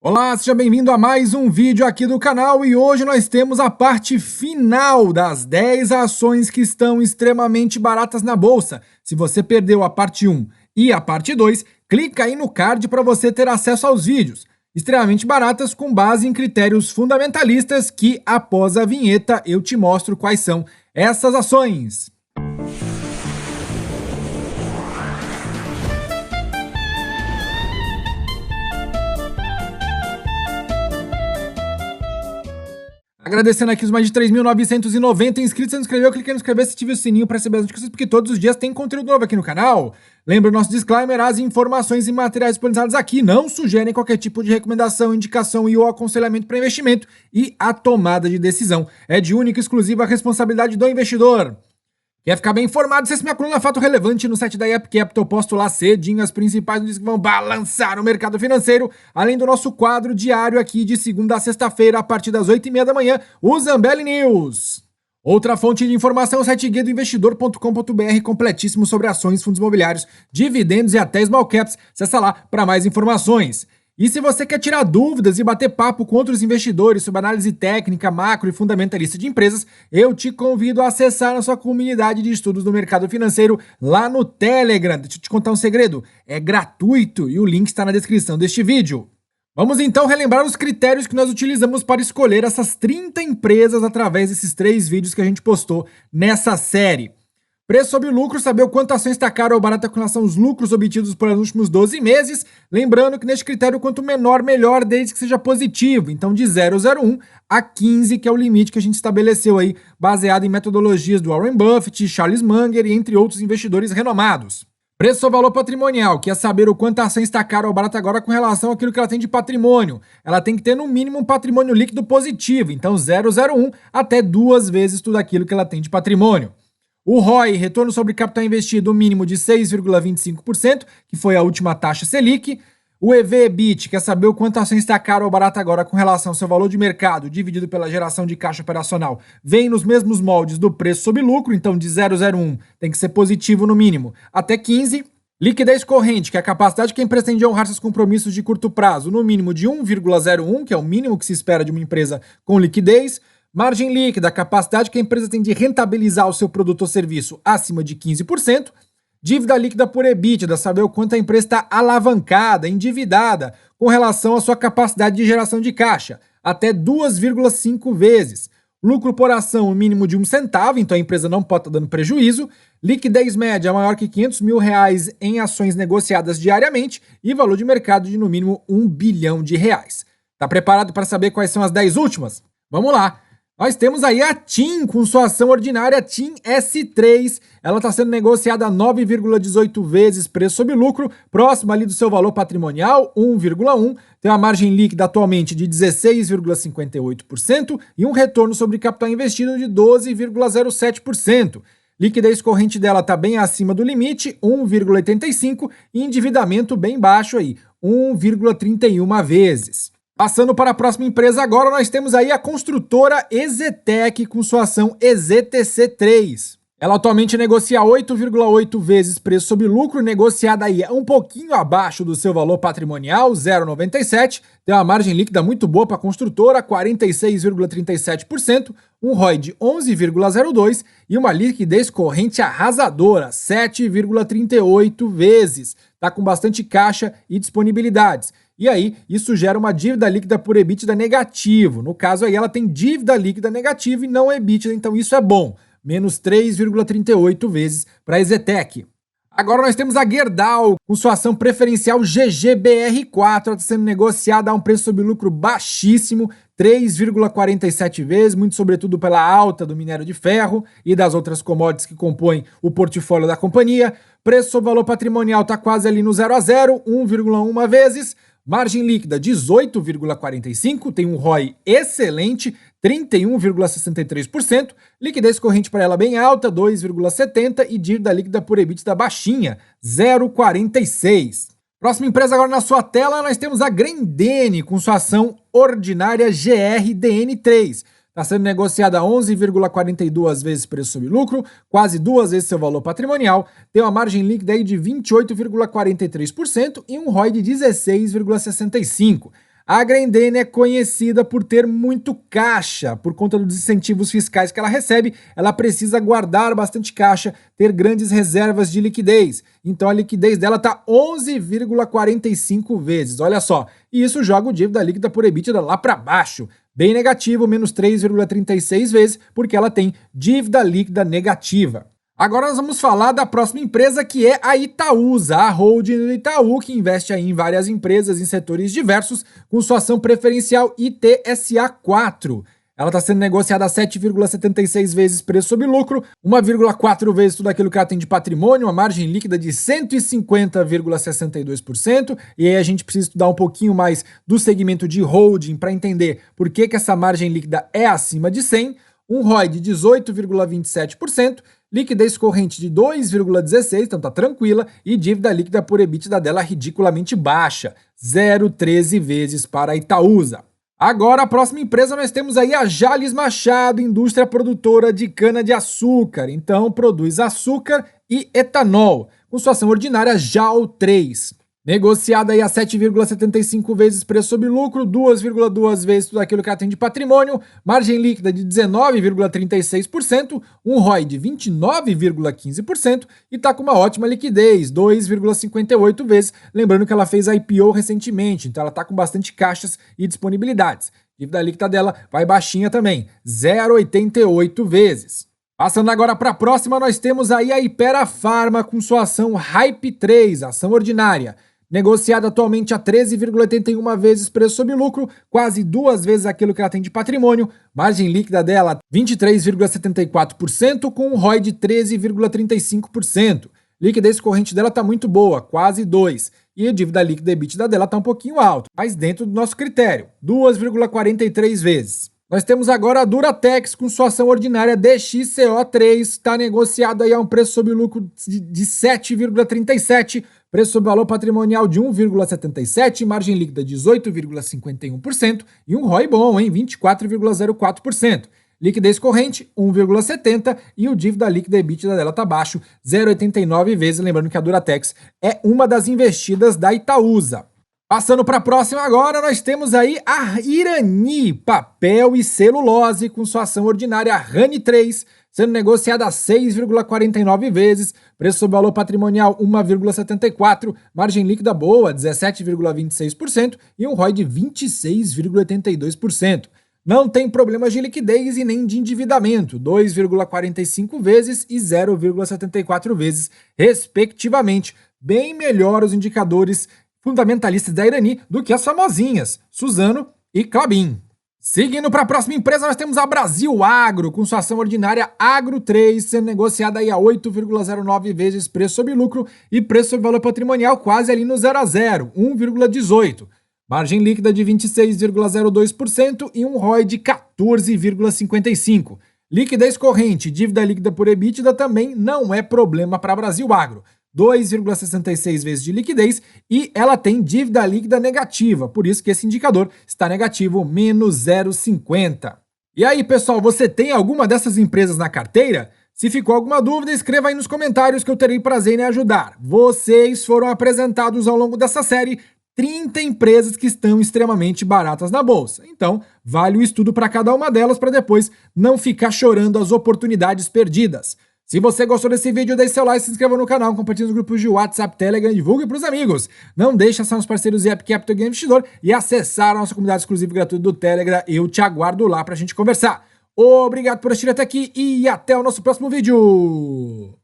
Olá, seja bem-vindo a mais um vídeo aqui do canal e hoje nós temos a parte final das 10 ações que estão extremamente baratas na bolsa. Se você perdeu a parte 1 e a parte 2, clica aí no card para você ter acesso aos vídeos. Extremamente baratas com base em critérios fundamentalistas que após a vinheta eu te mostro quais são essas ações. Agradecendo aqui os mais de 3.990 inscritos. Se não inscreveu, clique no inscrever, se ative o sininho para receber as notificações, porque todos os dias tem conteúdo novo aqui no canal. Lembra o nosso disclaimer, as informações e materiais disponibilizados aqui não sugerem qualquer tipo de recomendação, indicação e ou aconselhamento para investimento e a tomada de decisão é de única e exclusiva responsabilidade do investidor. Quer ficar bem informado? Acesse minha coluna Fato Relevante no site da IEP Capital. Eu posto lá cedinho as principais notícias que vão balançar o mercado financeiro, além do nosso quadro diário aqui de segunda a sexta-feira, a partir das 8h30 da manhã, o Zambelli News. Outra fonte de informação é o site guiadoinvestidor.com.br, completíssimo sobre ações, fundos imobiliários, dividendos e até small caps. Acessa lá para mais informações. E se você quer tirar dúvidas e bater papo com outros investidores sobre análise técnica, macro e fundamentalista de empresas, eu te convido a acessar a sua comunidade de estudos do mercado financeiro lá no Telegram. Deixa eu te contar um segredo, é gratuito e o link está na descrição deste vídeo. Vamos então relembrar os critérios que nós utilizamos para escolher essas 30 empresas através desses 3 vídeos que a gente postou nessa série. Preço sobre lucro, saber o quanto a ação está cara ou barata com relação aos lucros obtidos pelos últimos 12 meses. Lembrando que neste critério, quanto menor, melhor, desde que seja positivo. Então, de 0,01 a 15, que é o limite que a gente estabeleceu aí, baseado em metodologias do Warren Buffett, Charles Munger e entre outros investidores renomados. Preço sobre valor patrimonial, que é saber o quanto a ação está cara ou barata agora com relação àquilo que ela tem de patrimônio. Ela tem que ter no mínimo um patrimônio líquido positivo, então 0,01 até 2 vezes tudo aquilo que ela tem de patrimônio. O ROI, retorno sobre capital investido, mínimo de 6,25%, que foi a última taxa Selic. O EV/EBIT, quer saber o quanto a ação está cara ou barata agora com relação ao seu valor de mercado, dividido pela geração de caixa operacional, vem nos mesmos moldes do preço sobre lucro, então de 0,01 tem que ser positivo no mínimo, até 15. Liquidez corrente, que é a capacidade que a empresa tem de honrar seus compromissos de curto prazo, no mínimo de 1,01, que é o mínimo que se espera de uma empresa com liquidez. Margem líquida, a capacidade que a empresa tem de rentabilizar o seu produto ou serviço acima de 15%. Dívida líquida por EBITDA, saber o quanto a empresa está alavancada, endividada, com relação à sua capacidade de geração de caixa, até 2,5 vezes. Lucro por ação, o mínimo de 1 centavo, então a empresa não pode estar dando prejuízo. Liquidez média, maior que R$500 mil em ações negociadas diariamente. E valor de mercado de no mínimo R$1 bilhão. Tá preparado para saber quais são as 10 últimas? Vamos lá! Nós temos aí a TIM com sua ação ordinária TIM S3, ela está sendo negociada a 9,18 vezes preço sobre lucro, próximo ali do seu valor patrimonial, 1,1, tem uma margem líquida atualmente de 16,58% e um retorno sobre capital investido de 12,07%. Liquidez corrente dela está bem acima do limite, 1,85, e endividamento bem baixo aí, 1,31 vezes. Passando para a próxima empresa agora, nós temos aí a construtora EZTEC com sua ação EZTC3. Ela atualmente negocia 8,8 vezes preço sobre lucro, negociada aí um pouquinho abaixo do seu valor patrimonial, 0,97. Tem uma margem líquida muito boa para a construtora, 46,37%, um ROI de 11,02 e uma liquidez corrente arrasadora, 7,38 vezes. Está com bastante caixa e disponibilidades. E aí, isso gera uma dívida líquida por EBITDA negativo. No caso aí, ela tem dívida líquida negativa e não EBITDA, então isso é bom. Menos 3,38 vezes para a EZTEC. Agora nós temos a Gerdau, com sua ação preferencial GGBR4, está sendo negociada a um preço sobre lucro baixíssimo, 3,47 vezes, muito sobretudo pela alta do minério de ferro e das outras commodities que compõem o portfólio da companhia. Preço sobre valor patrimonial está quase ali no 0 a 0, 1,1 vezes. Margem líquida 18,45, tem um ROI excelente, 31,63%, liquidez corrente para ela bem alta, 2,70 e dívida líquida por EBITDA baixinha, 0,46. Próxima empresa agora na sua tela, nós temos a Grendene com sua ação ordinária GRDN3. Está sendo negociada a 11,42 vezes preço sobre lucro, quase 2 vezes seu valor patrimonial, tem uma margem líquida aí de 28,43% e um ROI de 16,65%. A Grendene é conhecida por ter muito caixa, por conta dos incentivos fiscais que ela recebe, ela precisa guardar bastante caixa, ter grandes reservas de liquidez. Então a liquidez dela está 11,45 vezes, olha só. E isso joga o dívida líquida por EBITDA lá para baixo, bem negativo, menos 3,36 vezes, porque ela tem dívida líquida negativa. Agora nós vamos falar da próxima empresa, que é a Itaúsa, a holding do Itaú, que investe aí em várias empresas em setores diversos, com sua ação preferencial ITSA4. Ela está sendo negociada a 7,76 vezes preço sobre lucro, 1,4 vezes tudo aquilo que ela tem de patrimônio, uma margem líquida de 150,62%, e aí a gente precisa estudar um pouquinho mais do segmento de holding para entender por que essa margem líquida é acima de 100, um ROI de 18,27%, liquidez corrente de 2,16, então tá tranquila, e dívida líquida por EBITDA dela ridiculamente baixa, 0,13 vezes para a Itaúsa. Agora, a próxima empresa, nós temos aí a Jalles Machado, indústria produtora de cana-de-açúcar. Então, produz açúcar e etanol, com sua ação ordinária JAL3. Negociada aí a 7,75 vezes preço sobre lucro, 2,2 vezes tudo aquilo que ela tem de patrimônio, margem líquida de 19,36%, um ROI de 29,15% e tá com uma ótima liquidez, 2,58 vezes, lembrando que ela fez a IPO recentemente, então ela tá com bastante caixas e disponibilidades. Dívida líquida dela vai baixinha também, 0,88 vezes. Passando agora para a próxima, nós temos aí a Hypera Pharma com sua ação Hype3, ação ordinária. Negociada atualmente a 13,81 vezes preço sobre lucro, quase 2 vezes aquilo que ela tem de patrimônio, margem líquida dela 23,74%, com um ROI de 13,35%. Liquidez corrente dela está muito boa, quase 2, e a dívida líquida EBITDA dela está um pouquinho alto, mas dentro do nosso critério, 2,43 vezes. Nós temos agora a Duratex com sua ação ordinária DXCO3, está negociado aí a um preço sobre lucro de 7,37, preço sobre valor patrimonial de 1,77, margem líquida 18,51% e um ROI bom, hein, 24,04%. Liquidez corrente 1,70 e o dívida líquida EBITDA dela tá baixo, 0,89 vezes, lembrando que a Duratex é uma das investidas da Itaúsa. Passando para a próxima agora, nós temos aí a Irani, papel e celulose, com sua ação ordinária RANI3, sendo negociada a 6,49 vezes, preço sobre valor patrimonial 1,74, margem líquida boa, 17,26% e um ROI de 26,82%. Não tem problemas de liquidez e nem de endividamento, 2,45 vezes e 0,74 vezes, respectivamente. Bem melhor os indicadores fundamentalistas da Irani do que as famosinhas Suzano e Klabin. Seguindo para a próxima empresa, nós temos a Brasil Agro, com sua ação ordinária Agro3, sendo negociada aí a 8,09 vezes preço sobre lucro e preço sobre valor patrimonial quase ali no 0 a 0, 1,18. Margem líquida de 26,02% e um ROI de 14,55%. Liquidez corrente, dívida líquida por EBITDA também não é problema para a Brasil Agro. 2,66 vezes de liquidez e ela tem dívida líquida negativa, por isso que esse indicador está negativo, menos 0,50. E aí, pessoal, você tem alguma dessas empresas na carteira? Se ficou alguma dúvida, escreva aí nos comentários que eu terei prazer em ajudar. Vocês foram apresentados ao longo dessa série 30 empresas que estão extremamente baratas na bolsa. Então, vale o estudo para cada uma delas para depois não ficar chorando as oportunidades perdidas. Se você gostou desse vídeo, deixe seu like, se inscreva no canal, compartilhe nos grupos de WhatsApp, Telegram, divulgue para os amigos. Não deixe de assinar os parceiros Zap Capital Game Investidor e acessar a nossa comunidade exclusiva e gratuita do Telegram. Eu te aguardo lá para a gente conversar. Obrigado por assistir até aqui e até o nosso próximo vídeo.